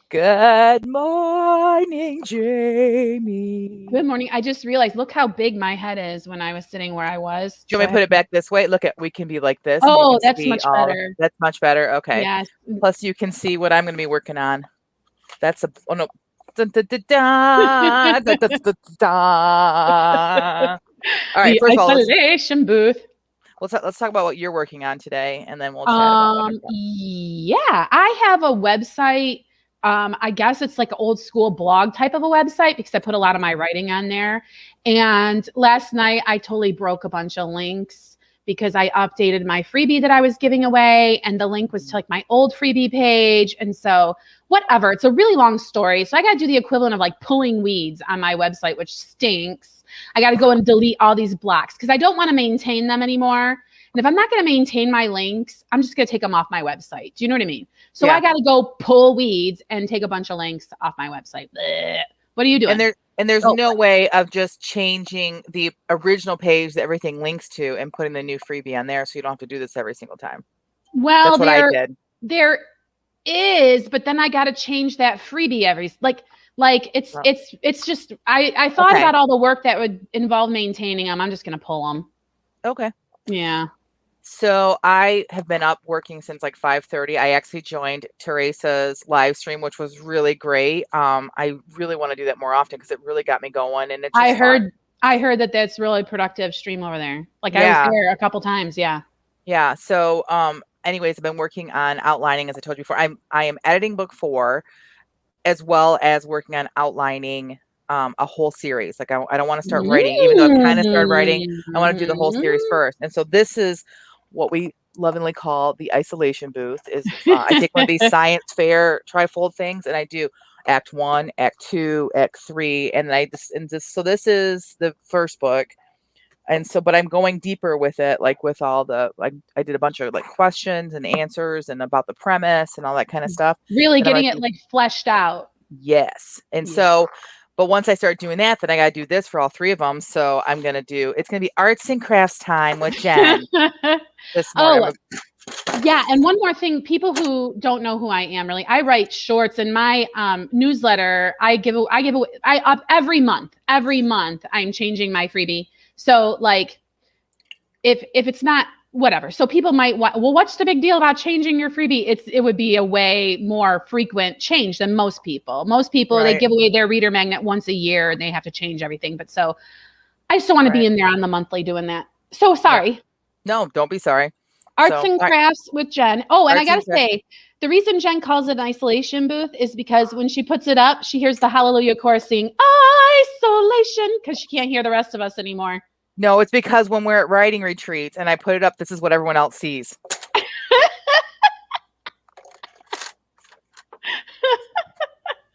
Good morning, Jamie. Good morning. I just realized, look how big my head is when I was sitting where I was. Do you So want me I to have put it to, back this way? Look at we can be like this and you oh, can that's see much all better. that's much better. Okay. Yes. Plus you can see what I'm gonna be working on. That's a oh no. Dun, dun, dun, dun, dun, dun, dun, dun. All right, The first of all, isolation booth. let's talk about what you're working on today and then we'll chat about what I've got. Yeah, I have a website. I guess it's like an old school blog type of a website because I put a lot of my writing on there. And last night I totally broke a bunch of links because I updated my freebie that I was giving away, and the link was to like my old freebie page. And so, whatever, it's a really long story. So I got to do the equivalent of like pulling weeds on my website, which stinks. I got to go and delete all these blocks because I don't want to maintain them anymore. And if I'm not going to maintain my links, I'm just going to take them off my website. Do you know what I mean? So Yeah. I got to go pull weeds and take a bunch of links off my website. Blech. What are you doing? And there's Oh, no way of just changing the original page that everything links to and putting the new freebie on there so you don't have to do this every single time. well, That's what I did. there is, but then I got to change that freebie every like Oh, it's just I thought okay. about all the work that would involve maintaining them. I'm just going to pull them. Okay. Yeah. So I have been up working since like 5:30. I actually joined Teresa's live stream, which was really great. I really want to do that more often because it really got me going and it's I just fun. heard I heard that that's really productive stream over there. Like I was Yeah. there a couple times. Yeah. Yeah. So anyways, I've been working on outlining as I told you before. I am editing book 4 as well as working on outlining a whole series. Like I don't want to start writing, even though I've kind of started writing. I want to do the whole series first. And so this is what we lovingly call the isolation booth. Is I take one of these science fair trifold things and I do Act 1, Act 2, Act 3, and so this is the first book. And so, but I'm going deeper with it, like with all the like I did a bunch of like questions and answers and about the premise and all that kind of stuff. Really And I'm getting like, it like fleshed out. yes. And Yeah. so, but once I start doing that, then I got to do this for all 3 of them. So it's going to be arts and crafts time with Jen this morning. Oh, yeah, and one more thing, people who don't know who I am really, I write shorts in my newsletter. I up every month. Every month I'm changing my freebie. So like if it's not whatever. So people might well, what's the big deal about changing your freebie? It would be a way more frequent change than most people. Most people they Right. give away their reader magnet once a year and they have to change everything. But so I still want to be Right. in there on the monthly doing that. So Yep. sorry. No, don't be sorry. Arts So, and all right, crafts with Jen. Oh, and I arts got and to crafts. say, the reason Jen calls it an isolation booth is because when she puts it up, she hears the Hallelujah chorus sing isolation because she can't hear the rest of us anymore. No, it's because when we're at writing retreats and I put it up, this is what everyone else sees.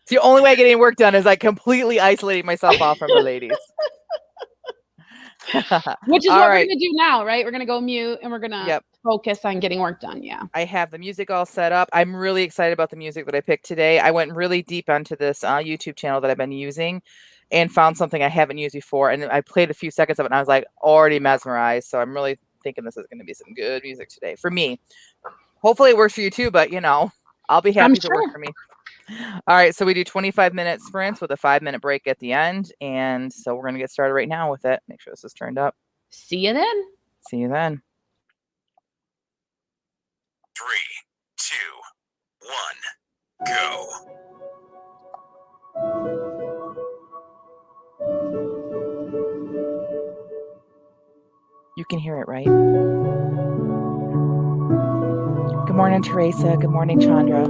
It's the only way I get any work done is I completely isolating myself off from the ladies. Which is All what we're right. going to do now, right? We're going to go mute and we're going to Yep. focus on getting work done. Yeah. I have the music all set up. I'm really excited about the music that I picked today. I went really deep onto this YouTube channel that I've been using and found something I haven't used before. And I played a few seconds of it and I was like already mesmerized. So I'm really thinking this is going to be some good music today for me. Hopefully it works for you too, but I'll be happy if it works for me. All right. So we do 25-minute sprints with a 5-minute break at the end. And so we're going to get started right now with it. Make sure this is turned up. See you then. See you then. 3, 2, 1, go. You can hear it, right? Good morning, Teresa. Good morning, Chandra.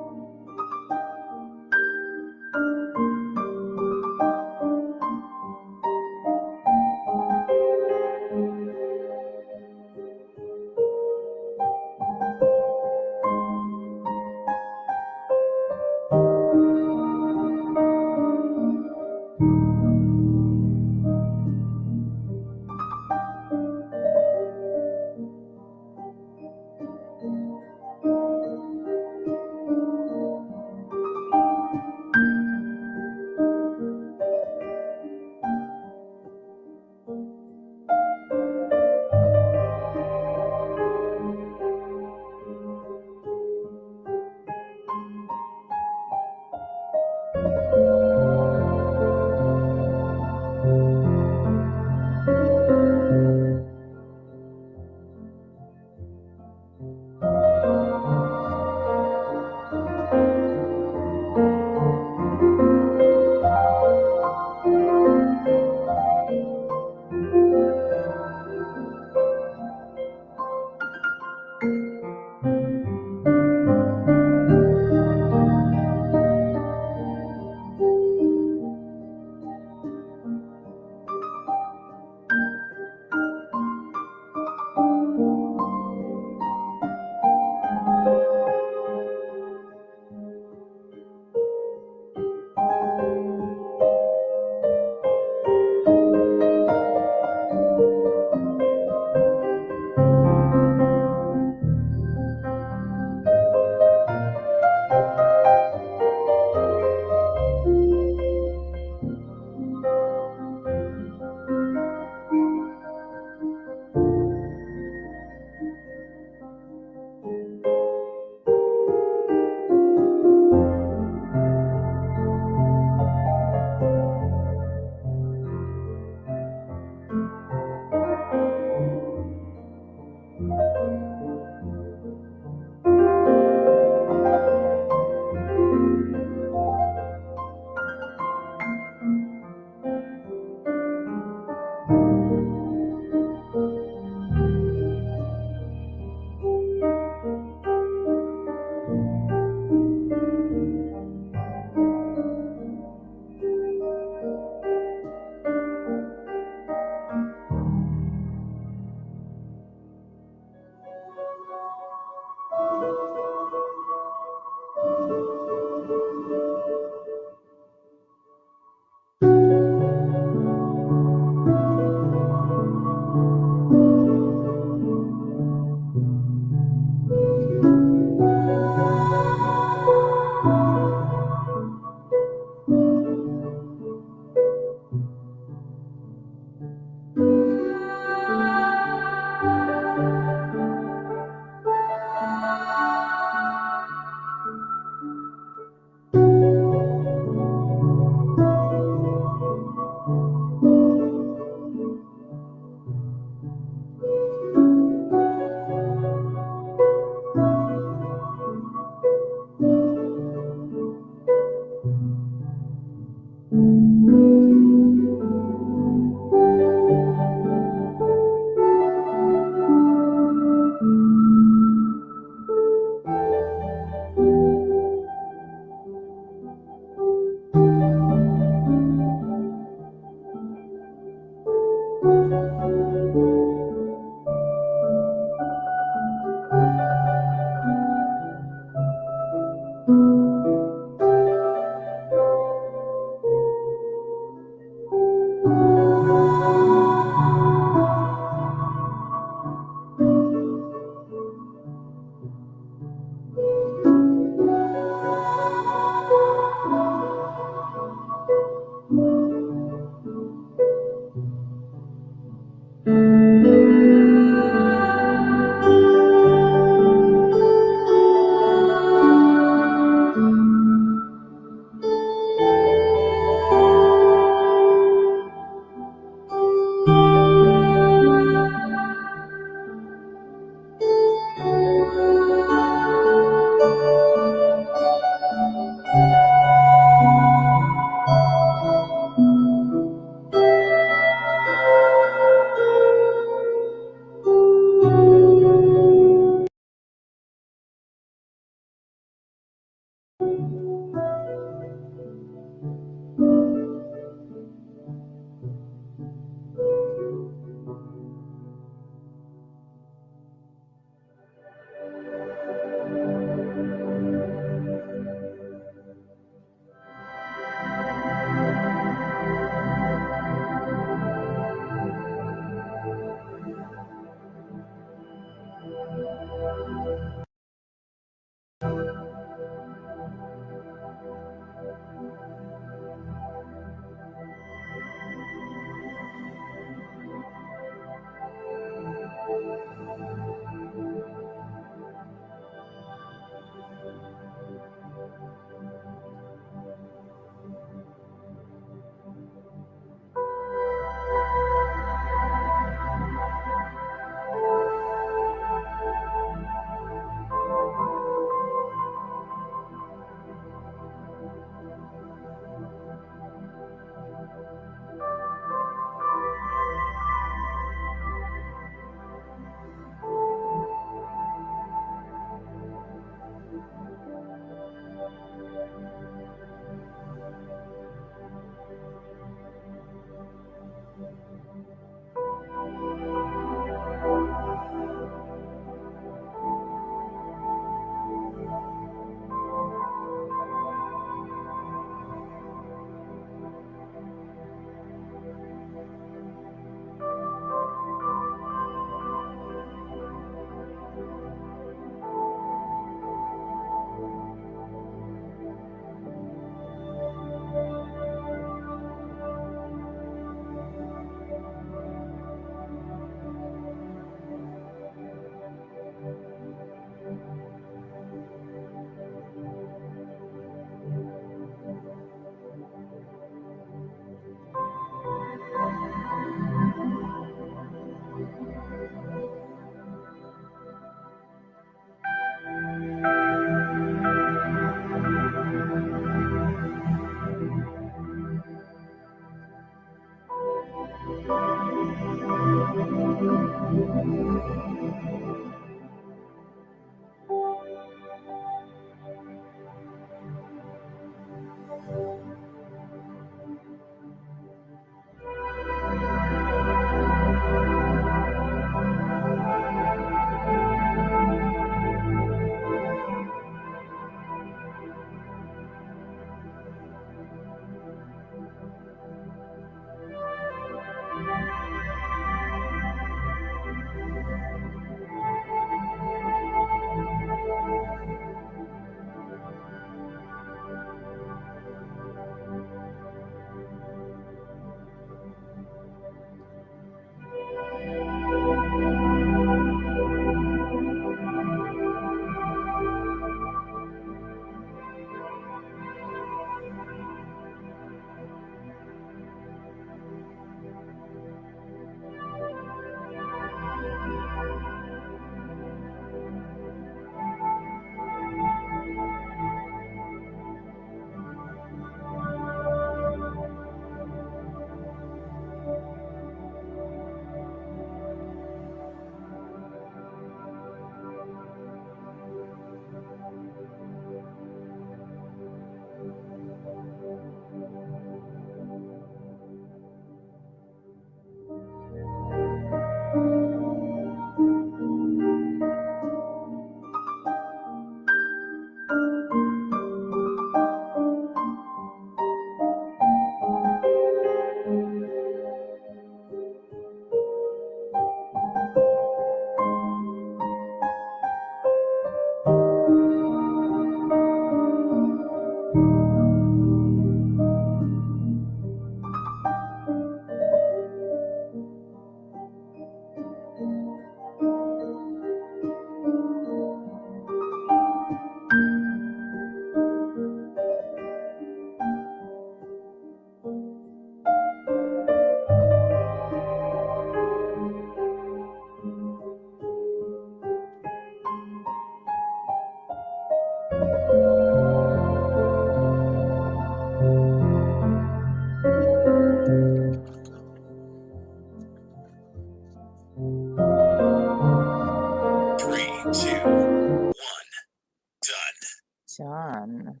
done.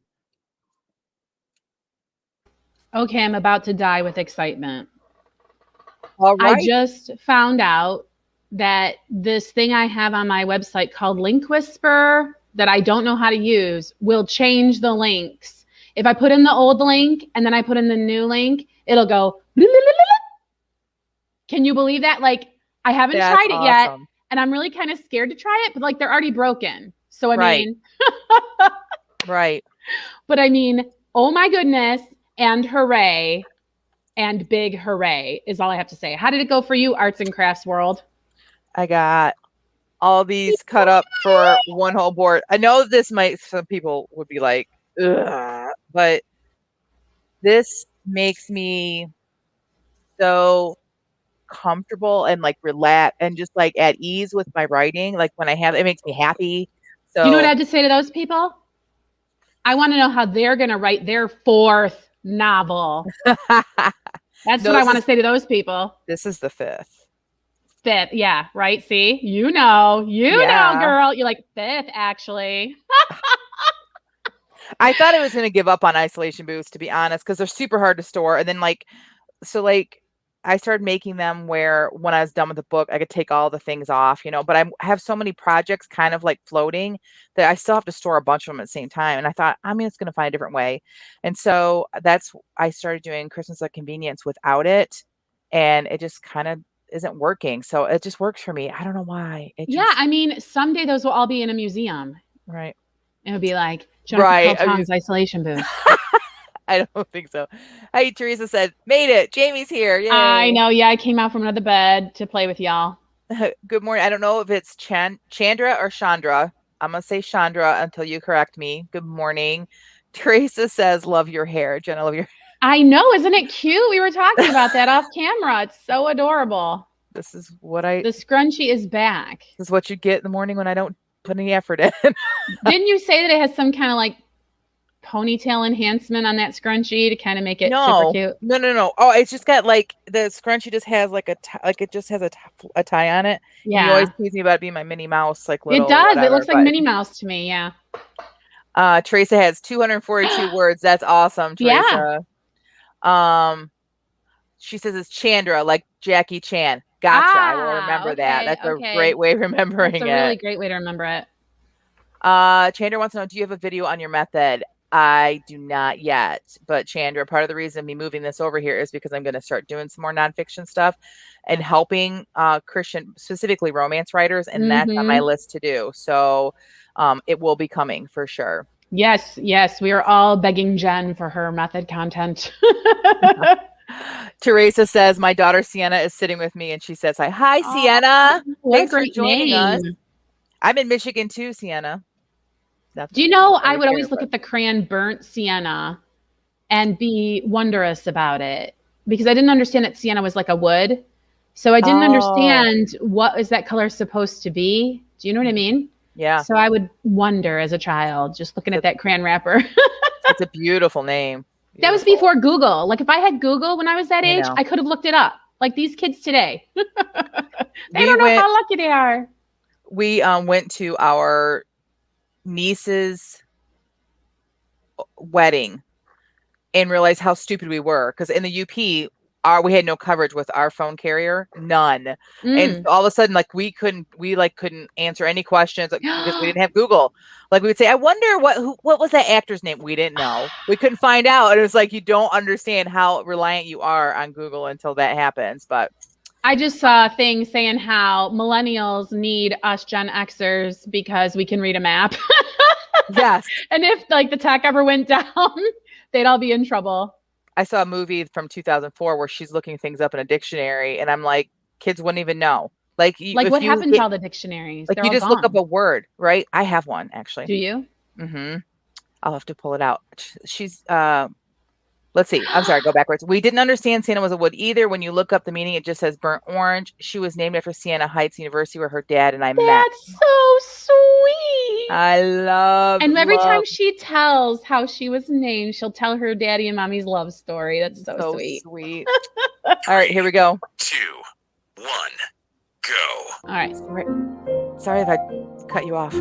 Okay, I'm about to die with excitement. All I right. just found out that this thing I have on my website called Link Whisper that I don't know how to use will change the links. If I put in the old link and then I put in the new link, it'll go. Can you believe that? Like, I haven't That's tried it yet, awesome. and I'm really kind of scared to try it, but like they're already broken. So I Right. mean, Right. but I mean, oh my goodness, and hooray, and big hooray is all I have to say. How did it go for you, arts and crafts world? I got all these cut up for one whole board. I know this might, some people would be like, ugh, but this makes me so comfortable and like relax and just like at ease with my writing. Like when I have it makes me happy. Do you know what I So have to say to those people? I want to know how they're going to write their fourth novel. That's no, what I want to say to those people. this is the fifth. Fifth, yeah, right. See, you know, Yeah. girl. You're like fifth, actually. I thought I was going to give up on isolation booths, to be honest, because they're super hard to store. And then I started making them where when I was done with the book, I could take all the things off, but I have so many projects kind of like floating that I still have to store a bunch of them at the same time. And I thought, I'm just going to find a different way. And so I started doing Christmas at Convenience without it. And it just kind of isn't working. So it just works for me. I don't know why. I mean, someday those will all be in a museum. Right. It'll be like Jennifer Right. Carll-Tong's isolation booth. I don't think so. Hey, Teresa said, made it. Jamie's here. Yay. I know. Yeah, I came out from another bed to play with y'all. Good morning. I don't know if it's Chandra or Chandra. I'm going to say Chandra until you correct me. Good morning. Teresa says, love your hair. Jenna, love your I know. Isn't it cute? We were talking about that off camera. It's so adorable. This is the scrunchie is back. This is what you get in the morning when I don't put any effort in. Didn't you say that it has some kind of like ponytail enhancement on that scrunchie to kind of make it super cute? No. Oh, it's just got like the scrunchie just has like it just has a tie on it. Yeah. And you always tease me about it being my Minnie Mouse, like little. It does. Whatever, it looks like Minnie Mouse to me. Yeah. Teresa has 242 words. That's awesome, Teresa. Yeah. She says it's Chandra, like Jackie Chan. Gotcha. I will remember that. That's a great way of remembering it. That's a really great way to remember it. Chandra wants to know, do you have a video on your method? I do not yet. But Chandra, part of the reason me moving this over here is because I'm going to start doing some more nonfiction stuff and helping Christian, specifically romance writers. And that's on my list to do. So it will be coming for sure. Yes. We are all begging Jen for her method content. Teresa says, my daughter Sienna is sitting with me and she says, hi, Sienna. Thanks for joining us. I'm in Michigan too, Sienna. Do you know, I would always look at the crayon burnt sienna and be wondrous about it because I didn't understand that sienna was like a wood. So I didn't understand what is that color supposed to be. Do you know what I mean? Yeah. So I would wonder as a child, just looking at that crayon wrapper. It's a beautiful name. That was before Google. Like if I had Google when I was that age, I could have looked it up. Like these kids today. They don't know how lucky they are. We went to our niece's wedding and realized how stupid we were because in the UP we had no coverage with our phone carrier, none. And all of a sudden like we couldn't answer any questions because we didn't have Google. Like we would say, I wonder what was that actor's name? We didn't know. We couldn't find out. And it was like you don't understand how reliant you are on Google until that happens. But I just saw a thing saying how millennials need us Gen Xers because we can read a map. Yes. And if like the tech ever went down, they'd all be in trouble. I saw a movie from 2004 where she's looking things up in a dictionary and I'm like, kids wouldn't even know. Like what happened to all the dictionaries? Like you just look up a word, right? I have one actually. Do you? Mm-hmm. I'll have to pull it out. She's let's see. I'm sorry, go backwards. We didn't understand Sienna was a wood either. When you look up the meaning, it just says burnt orange. She was named after Siena Heights University where her dad and I met. That's so sweet. I love And every time she tells how she was named, she'll tell her daddy and mommy's love story. That's so sweet. All right, here we go. 2, 1, go. All right. Sorry if I cut you off.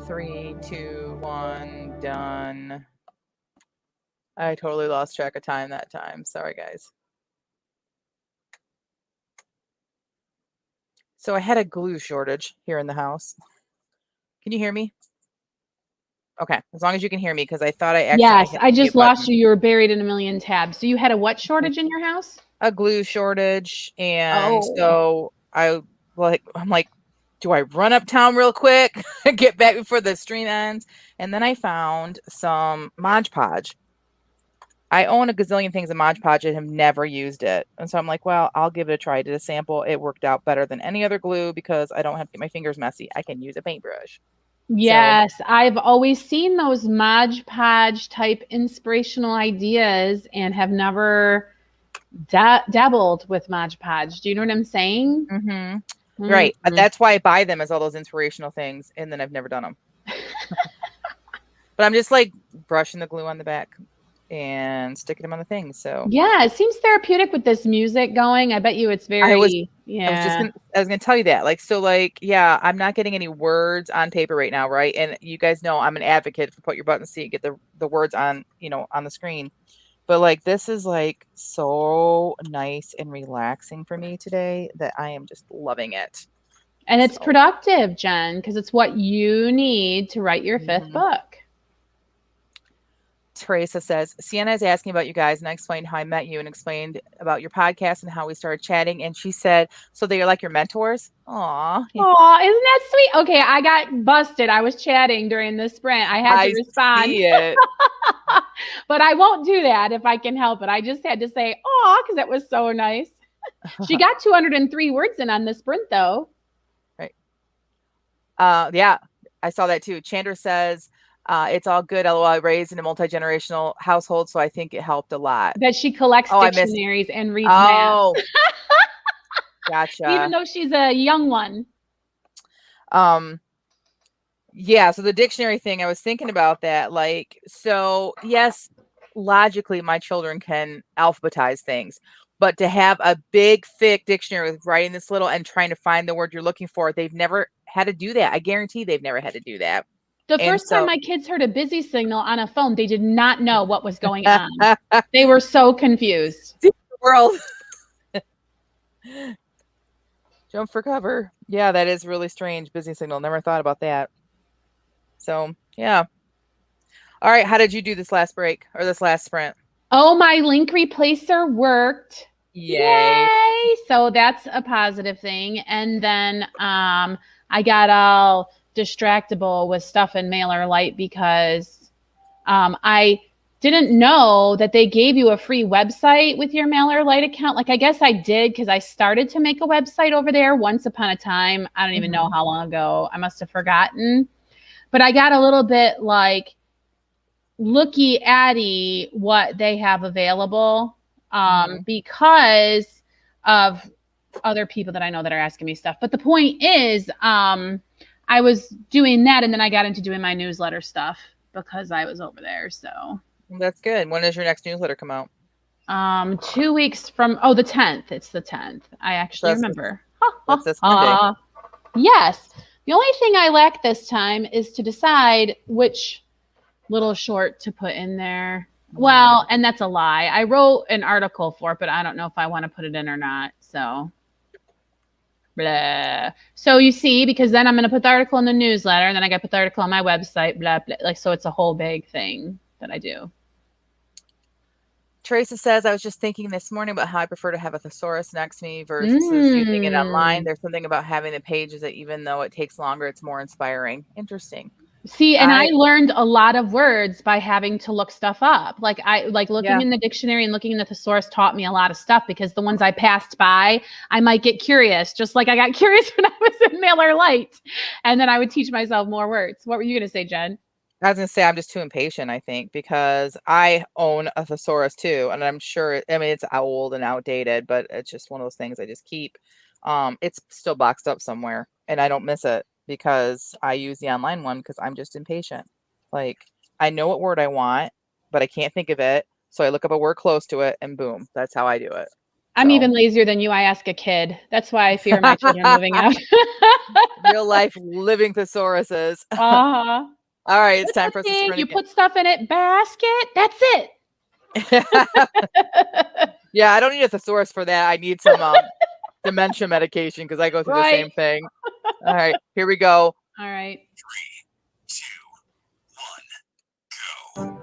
3, 2, 1, done. I totally lost track of time that time. Sorry, guys. So I had a glue shortage here in the house. Can you hear me? Okay, as long as you can hear me, because I thought I accidentally Yes, hit I the mute just lost button. you. You were buried in a million tabs. So you had a what shortage in your house? A glue shortage, and Oh. so I'm like, do I run uptown real quick, get back before the stream ends? And then I found some Mod Podge. I own a gazillion things in Mod Podge and have never used it. And so I'm like, well, I'll give it a try. I did a sample. It worked out better than any other glue because I don't have to get my fingers messy. I can use a paintbrush. Yes, I've always seen those Mod Podge type inspirational ideas and have never dabbled with Mod Podge. Do you know what I'm saying? Right. Mhm. That's why I buy them as all those inspirational things. And then I've never done them. But I'm just like brushing the glue on the back and sticking them on the thing. So Yeah, it seems therapeutic with this music going. I bet you it's I was very, I was yeah. gonna tell you that. Like, so like, yeah, I'm not getting any words on paper right now, right? And you guys know I'm an advocate for put your button seat, get the words on, on the screen. But like this is like so nice and relaxing for me today that I am just loving it. And it's So productive, Jen, because it's what you need to write your fifth mhm. book. Teresa says, Sienna is asking about you guys, and I explained how I met you and explained about your podcast and how we started chatting. And she said, so they are like your mentors? Aw. Oh, isn't that sweet? Okay, I got busted. I was chatting during the sprint. I had to I respond, see it. but I won't do that if I can help it. I just had to say, oh, because it was so nice. She got 203 words in on the sprint, though. Right. Yeah, I saw that too. Chandra says, it's all good. LOL. I raised in a multi-generational household, so I think it helped a lot. That she collects Oh, I missed. dictionaries and reads math, Oh, even gotcha. though she's a young one. Yeah, so the dictionary thing, I was thinking about that. Like, so yes, logically, my children can alphabetize things, but to have a big, thick dictionary with writing this little and trying to find the word you're looking for, they've never had to do that. I guarantee they've never had to do that. The And first time so, my kids heard a busy signal on a phone, they did not know what was going on. They were so confused. the world. Jump for cover. Yeah, that is really strange. Busy signal. Never thought about that. So, yeah. All right. How did you do this last break or this last sprint? Oh, my link replacer worked. Yay. Yay! So that's a positive thing. And then I got all distractible with stuff in MailerLite because I didn't know that they gave you a free website with your MailerLite account. Like, I guess I did because I started to make a website over there once upon a time. I don't even know how long ago. I must have forgotten. But I got a little bit like looky addy what they have available because of other people that I know that are asking me stuff. But the point is, I was doing that and then I got into doing my newsletter stuff because I was over there. So That's good. When does your next newsletter come out? 2 weeks from the 10th. It's the 10th. I actually remember. That's this Monday. Yes. The only thing I lack this time is to decide which little short to put in there. Well, and that's a lie. I wrote an article for it, but I don't know if I want to put it in or not. So, blah. So you see, because then I'm going to put the article in the newsletter, and then I got to put the article on my website, blah, blah. Like, so it's a whole big thing that I do. Teresa says, I was just thinking this morning about how I prefer to have a thesaurus next to me versus using it online. There's something about having the pages that even though it takes longer, it's more inspiring. Interesting. See, and I learned a lot of words by having to look stuff up. Like looking in the dictionary and looking in the thesaurus taught me a lot of stuff because the ones I passed by, I might get curious, just like I got curious when I was in MailerLite. And then I would teach myself more words. What were you going to say, Jen? I was going to say, I'm just too impatient, I think, because I own a thesaurus too. And I'm sure, I mean, it's old and outdated, but it's just one of those things I just keep. It's still boxed up somewhere and I don't miss it because I use the online one because I'm just impatient. Like, I know what word I want, but I can't think of it. So I look up a word close to it and boom, that's how I do it. I'm even lazier than you. I ask a kid. That's why I fear my children moving out. Real life living thesauruses. Uh-huh. All right, it's What's time that for us to thing? sprint You again. put stuff in it, basket. That's it. Yeah, I don't need a thesaurus for that. I need some dementia medication because I go through the Right. same thing. All right, here we go. All right. 3, 2, 1, go.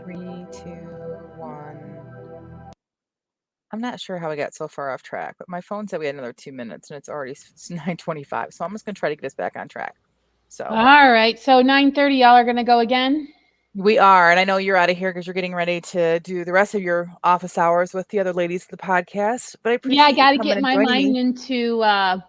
Three, two, one. I'm not sure how we got so far off track, but my phone said we had another 2 minutes and it's already 9:25. So I'm just going to try to get us back on track. So All right. So 9:30, y'all are gonna go again. we are, and I know you're out of here because you're getting ready to do the rest of your office hours with the other ladies of the podcast. But I Yeah, I appreciate you got to coming get and my joining me. mind into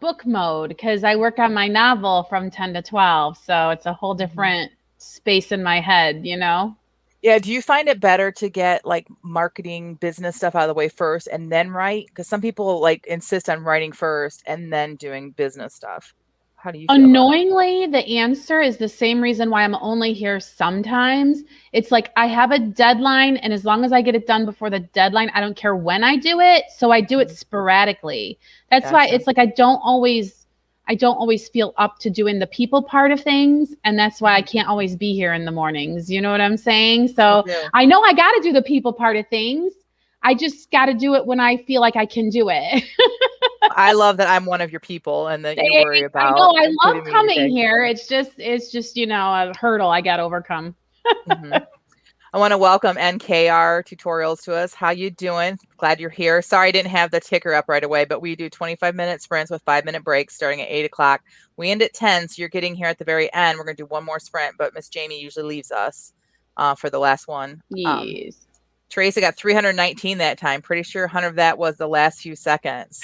book mode because I work on my novel from 10 to 12. So it's a whole different space in my head, you know? Yeah, do you find it better to get like marketing business stuff out of the way first and then write? Because some people like insist on writing first and then doing business stuff. How do you feel about it? Annoyingly, the answer is the same reason why I'm only here sometimes. It's like I have a deadline, and as long as I get it done before the deadline, I don't care when I do it. So I do it sporadically. That's why Gotcha. it's like I don't always feel up to doing the people part of things, and that's why I can't always be here in the mornings. You know what I'm saying? I So do. I know I got to do the people part of things. I just got to do it when I feel like I can do it. I love that I'm one of your people and that you worry I know about I love including me in your coming day. here. It's just, you know, a hurdle I got to overcome. Mhm. I want to welcome NKR Tutorials to us. How you doing? Glad you're here. Sorry I didn't have the ticker up right away, but we do 25-minute sprints with 5-minute breaks starting at 8 o'clock. We end at 10, so you're getting here at the very end. We're going to do one more sprint, but Miss Jamie usually leaves us for the last one. Yes. Teresa got 319 that time. Pretty sure 100 of that was the last few seconds.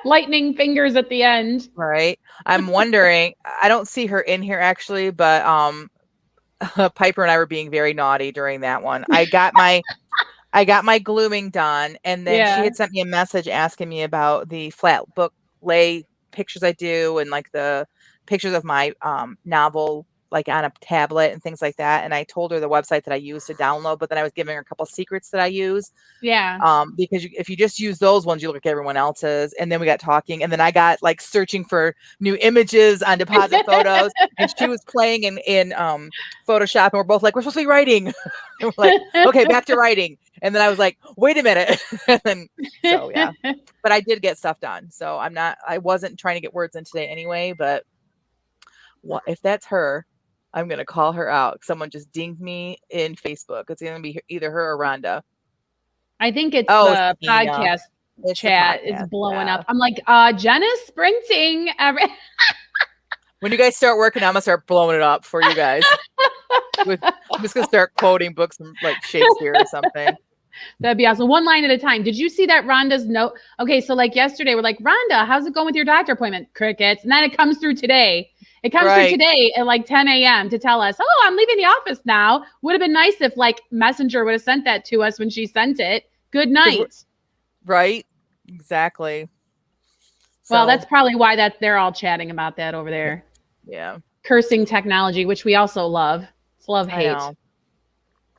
Lightning fingers at the end. Right. I'm wondering, I don't see her in here actually, but Piper and I were being very naughty during that one. I got my glooming done, and then she Yeah. had sent me a message asking me about the flat book lay pictures I do and like the pictures of my novel like on a tablet and things like that. And I told her the website that I use to download, but then I was giving her a couple secrets that I use. Yeah. Because if you just use those ones, you look at everyone else's. And then we got talking, and then I got like searching for new images on deposit photos, and she was playing in Photoshop, and we're both like, we're supposed to be writing. And we're like, okay, back to writing. And then I was like, wait a minute. And then, so yeah, but I did get stuff done. So I wasn't trying to get words in today anyway, but what if that's her? I'm going to call her out. Someone just dinged me in Facebook. It's going to be either her or Rhonda. I think it's Oh, the Tina. podcast It's the chat is podcast, blowing yeah. up. I'm like, Jen is sprinting. When you guys start working, I'm gonna start blowing it up for you guys. I'm just gonna start quoting books from like Shakespeare or something. That'd be awesome. One line at a time. Did you see that Rhonda's note? Okay, so like yesterday, we're like, Rhonda, how's it going with your doctor appointment? Crickets. And then it comes through today. It comes through today at like 10 a.m. to tell us, oh, I'm leaving the office now. Would have been nice if like Messenger would have sent that to us when she sent it. Good night. Right? Exactly. Well, that's probably why they're all chatting about that over there. Yeah. Cursing technology, which we also love. It's love-hate.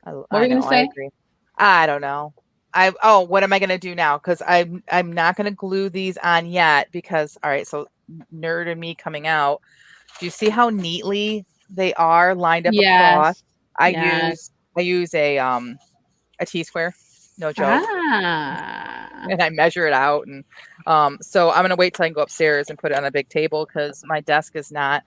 What were you going to say? I agree. I don't know. What am I going to do now? Because I'm not going to glue these on yet because, all right, so nerd and me coming out. Do you see how neatly they are lined up across? I use a T-square. No joke. And I measure it out. And so I'm going to wait till I can go upstairs and put it on a big table because my desk is not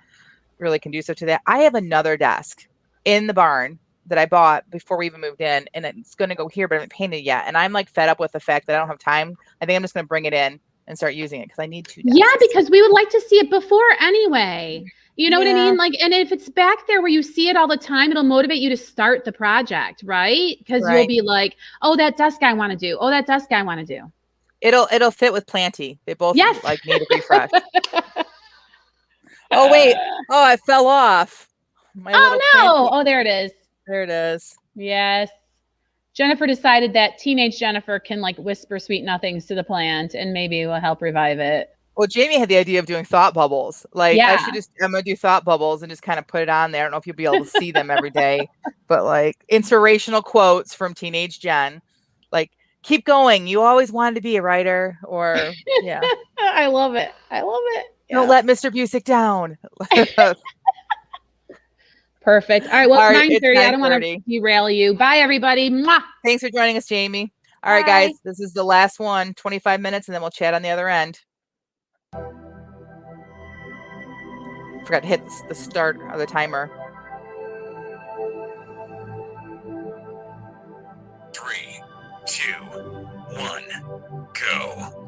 really conducive to that. I have another desk in the barn that I bought before we even moved in, and it's going to go here, but I haven't painted it yet. And I'm like fed up with the fact that I don't have time. I think I'm just going to bring it in and start using it because I need 2 desks. Yeah, because we would like to see it before anyway. You know what I mean? Like, and if it's back there where you see it all the time, it'll motivate you to start the project, right? Because you'll be like, oh, that desk I want to do. Oh, that desk I want to do. It'll fit with Planty. They both like need a refresh. Oh wait! Oh, I fell off. Oh no! Oh, there it is. There it is. Yes. Jennifer decided that teenage Jennifer can like whisper sweet nothings to the plant, and maybe it will help revive it. Well, Jamie had the idea of doing thought bubbles. Like I'm gonna do thought bubbles and just kind of put it on there. I don't know if you'll be able to see them every day, but like inspirational quotes from teenage Jen, like keep going. You always wanted to be a writer, or yeah. I love it. I love it. Don't let Mr. Busick down. Perfect. All right. Well, it's 9:30. I don't want to derail you. Bye, everybody. Mwah. Thanks for joining us, Jamie. All right, guys. This is the last one, 25 minutes, and then we'll chat on the other end. Forgot to hit the start of the timer. 3, 2, 1, go.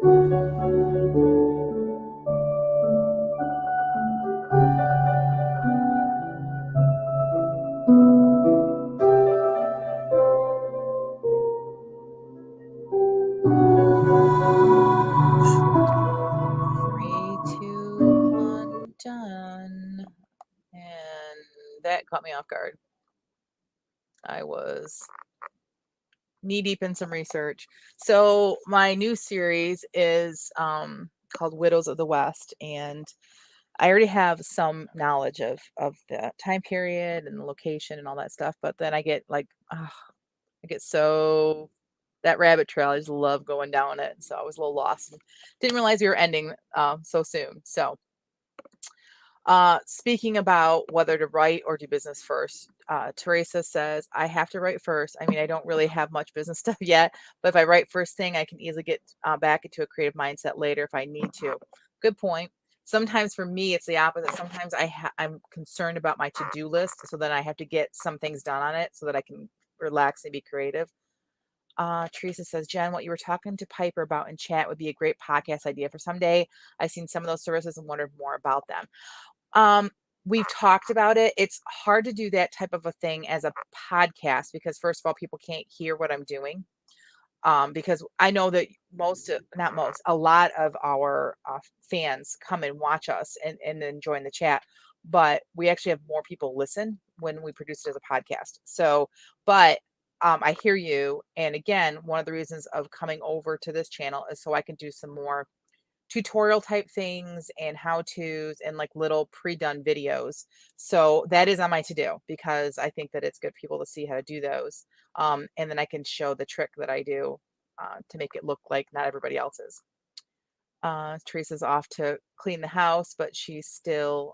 Three, two, one, done. And that caught me off guard. I was knee deep in some research. So my new series is called Widows of the West, and I already have some knowledge of the time period and the location and all that stuff. But then I get like, I get so that rabbit trail. I just love going down it. So I was a little lost. Didn't realize we were ending so soon. So speaking about whether to write or do business first, Teresa says, I have to write first. I mean, I don't really have much business stuff yet, but if I write first thing, I can easily get back into a creative mindset later if I need to. Good point. Sometimes for me, it's the opposite. Sometimes I'm concerned about my to-do list, so then I have to get some things done on it so that I can relax and be creative. Teresa says, Jen, what you were talking to Piper about in chat would be a great podcast idea for someday. I've seen some of those services and wondered more about them. We've talked about it. It's hard to do that type of a thing as a podcast because first of all, people can't hear what I'm doing. Because I know that not most, a lot of our fans come and watch us and then join the chat, but we actually have more people listen when we produce it as a podcast. So, but I hear you. And again, one of the reasons of coming over to this channel is so I can do some more tutorial type things and how to's and like little pre-done videos. So that is on my to-do because I think that it's good for people to see how to do those. And then I can show the trick that I do to make it look like not everybody else's. Teresa's off to clean the house, but she's still,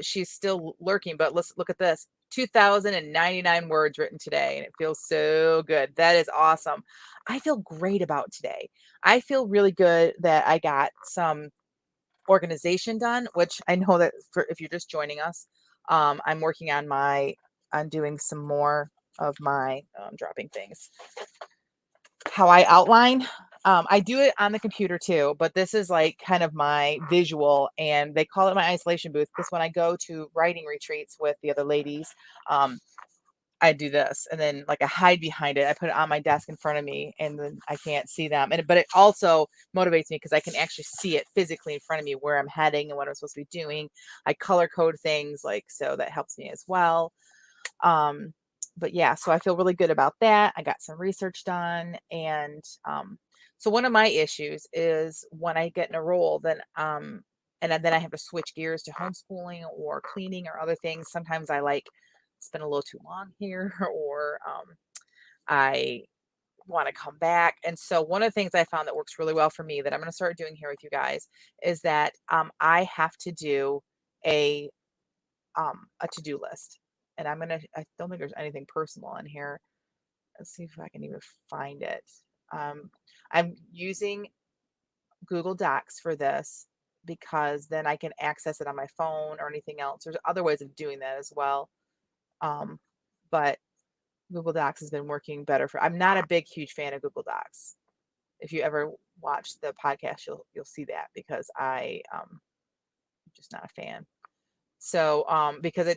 she's still lurking, but let's look at this. 2,099 words written today, and it feels so good. That is awesome. I feel great about today. I feel really good that I got some organization done, which I know that if you're just joining us, I'm working on doing some more of my dropping things. How I outline. I do it on the computer too, but this is like kind of my visual, and they call it my isolation booth because when I go to writing retreats with the other ladies, I do this, and then like I hide behind it. I put it on my desk in front of me, and then I can't see them. But it also motivates me because I can actually see it physically in front of me where I'm heading and what I'm supposed to be doing. I color code things so that helps me as well. But yeah, so I feel really good about that. I got some research done. And so one of my issues is when I get in a role, then then I have to switch gears to homeschooling or cleaning or other things. Sometimes I like spend a little too long here or I want to come back. And so one of the things I found that works really well for me that I'm going to start doing here with you guys is that I have to do a to-do list. And I don't think there's anything personal in here. Let's see if I can even find it. I'm using Google Docs for this because then I can access it on my phone or anything else. There's other ways of doing that as well. But Google Docs has been working better I'm not a huge fan of Google Docs. If you ever watch the podcast, you'll see that because I'm just not a fan. So, because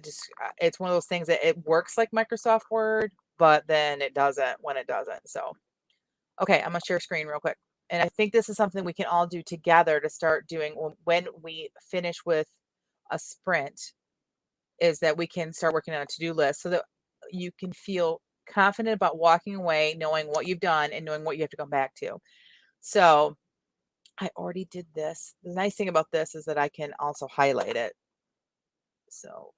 it's one of those things that it works like Microsoft Word, but then it doesn't when it doesn't. So, okay, I'm gonna share screen real quick. And I think this is something we can all do together to start doing when we finish with a sprint, is that we can start working on a to-do list so that you can feel confident about walking away, knowing what you've done and knowing what you have to come back to. So I already did this. The nice thing about this is that I can also highlight it. So,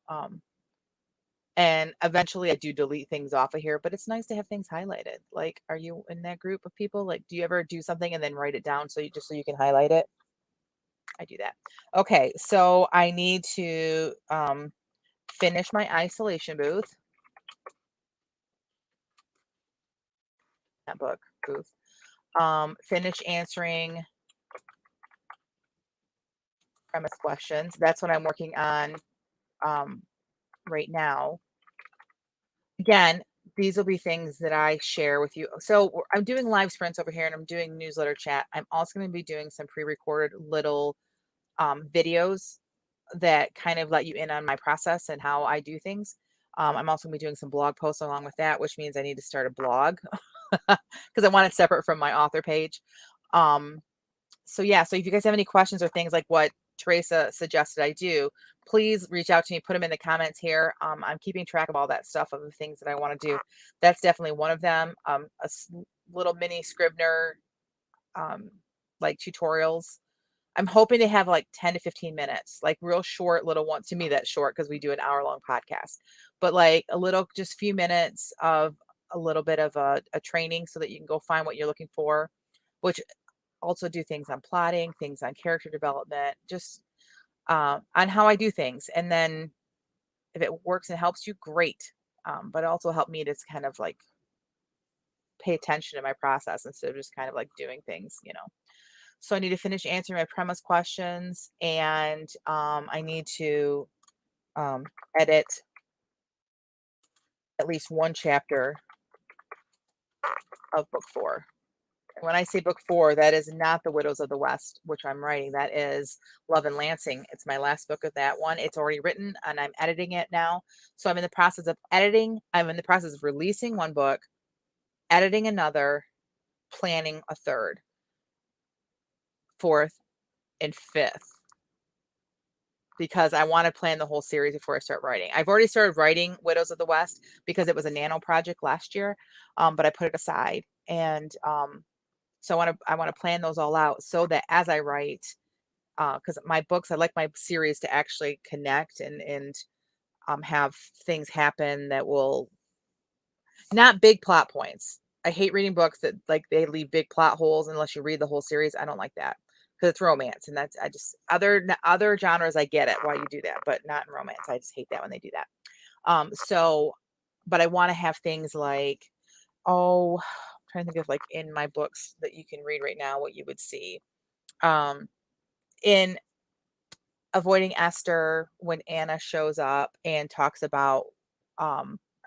and eventually I do delete things off of here, but it's nice to have things highlighted. Like, are you in that group of people? Like, do you ever do something and then write it down so you can highlight it? I do that. Okay, so I need to finish my isolation booth. That book booth. Finish answering premise questions. That's what I'm working on right now. Again, these will be things that I share with you. So I'm doing live sprints over here and I'm doing newsletter chat. I'm also going to be doing some pre-recorded little videos that kind of let you in on my process and how I do things. I'm also going to be doing some blog posts along with that, which means I need to start a blog because I want it separate from my author page. So yeah, so if you guys have any questions or things like what Teresa suggested I do, please reach out to me, put them in the comments here. I'm keeping track of all that stuff of the things that I want to do. That's definitely one of them. Little mini Scrivener, like tutorials. I'm hoping to have like 10 to 15 minutes, like real short little ones. To me, that's short because we do an hour-long podcast, but like a little, just few minutes of a little bit of a training so that you can go find what you're looking for, which also do things on plotting, things on character development, just on how I do things. And then if it works and helps you, great. But it also helped me to kind of like pay attention to my process instead of just kind of like doing things, you know. So I need to finish answering my premise questions, and I need to edit at least one chapter of book 4. When I say book 4, that is not The Widows of the West, which I'm writing. That is Love and Lansing. It's my last book of that one. It's already written and I'm editing it now. So I'm in the process of editing. I'm in the process of releasing one book, editing another, planning a third, fourth, and fifth, because I want to plan the whole series before I start writing. I've already started writing Widows of the West because it was a nano project last year, but I put it aside. And so I want to plan those all out so that as I write, because my books, I like my series to actually connect and have things happen that will, not big plot points. I hate reading books that like they leave big plot holes unless you read the whole series. I don't like that because it's romance, and that's, I just, other genres I get it why you do that, but not in romance. I just hate that when they do that. So, but I want to have things like, oh, I'm trying to think of like in my books that you can read right now what you would see. In Avoiding Esther, when Anna shows up and talks about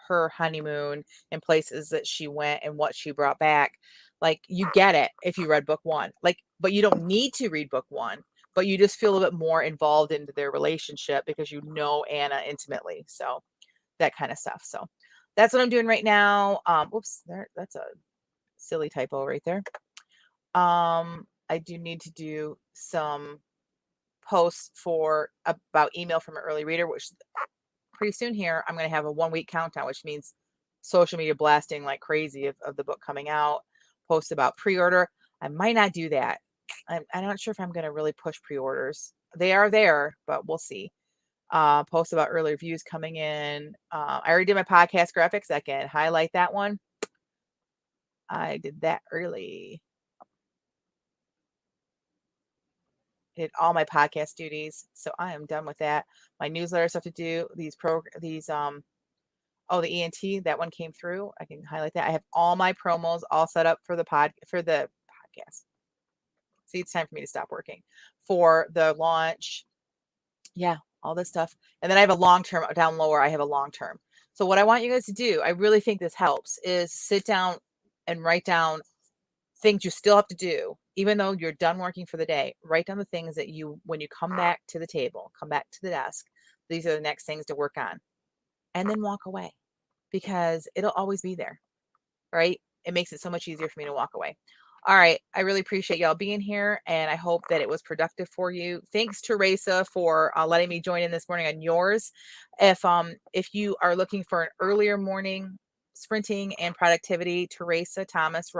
her honeymoon and places that she went and what she brought back, like you get it if you read book 1, like, but you don't need to read book 1, but you just feel a bit more involved into their relationship because you know Anna intimately. So that kind of stuff. So that's what I'm doing right now. Whoops, that's a silly typo right there. I do need to do some posts for about email from an early reader, which pretty soon here I'm going to have a 1 week countdown, which means social media blasting like crazy of the book coming out. Post about pre-order. I might not do that. I'm not sure if I'm going to really push pre-orders. They are there, but we'll see. Post about early reviews coming in. I already did my podcast graphics. I can highlight that one. I did that early. Did all my podcast duties, so I am done with that. My newsletter stuff to do. Oh, the ENT, that one came through. I can highlight that. I have all my promos all set up for the podcast. See, it's time for me to stop working for the launch. Yeah, all this stuff. And then I have a long term down lower. I have a long term. So what I want you guys to do, I really think this helps, is sit down and write down things you still have to do, even though you're done working for the day. Write down the things that you, when you come back to the table, come back to the desk, these are the next things to work on, and then walk away, because it'll always be there, right? It makes it so much easier for me to walk away. All right. I really appreciate y'all being here, and I hope that it was productive for you. Thanks, Teresa, for letting me join in this morning on yours. If you are looking for an earlier morning sprinting and productivity, Teresa Thomas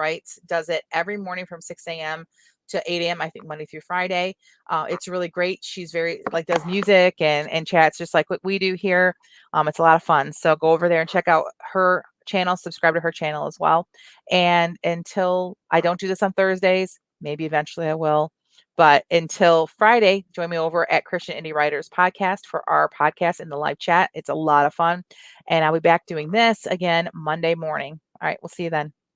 does it every morning from 6 a.m. to 8 a.m. I think Monday through Friday. It's really great. She's very does music and chats just like what we do here. It's a lot of fun. So go over there and check out her channel, subscribe to her channel as well. And until I don't do this on Thursdays, maybe eventually I will. But until Friday, join me over at Christian Indie Writers Podcast for our podcast in the live chat. It's a lot of fun. And I'll be back doing this again Monday morning. All right, we'll see you then.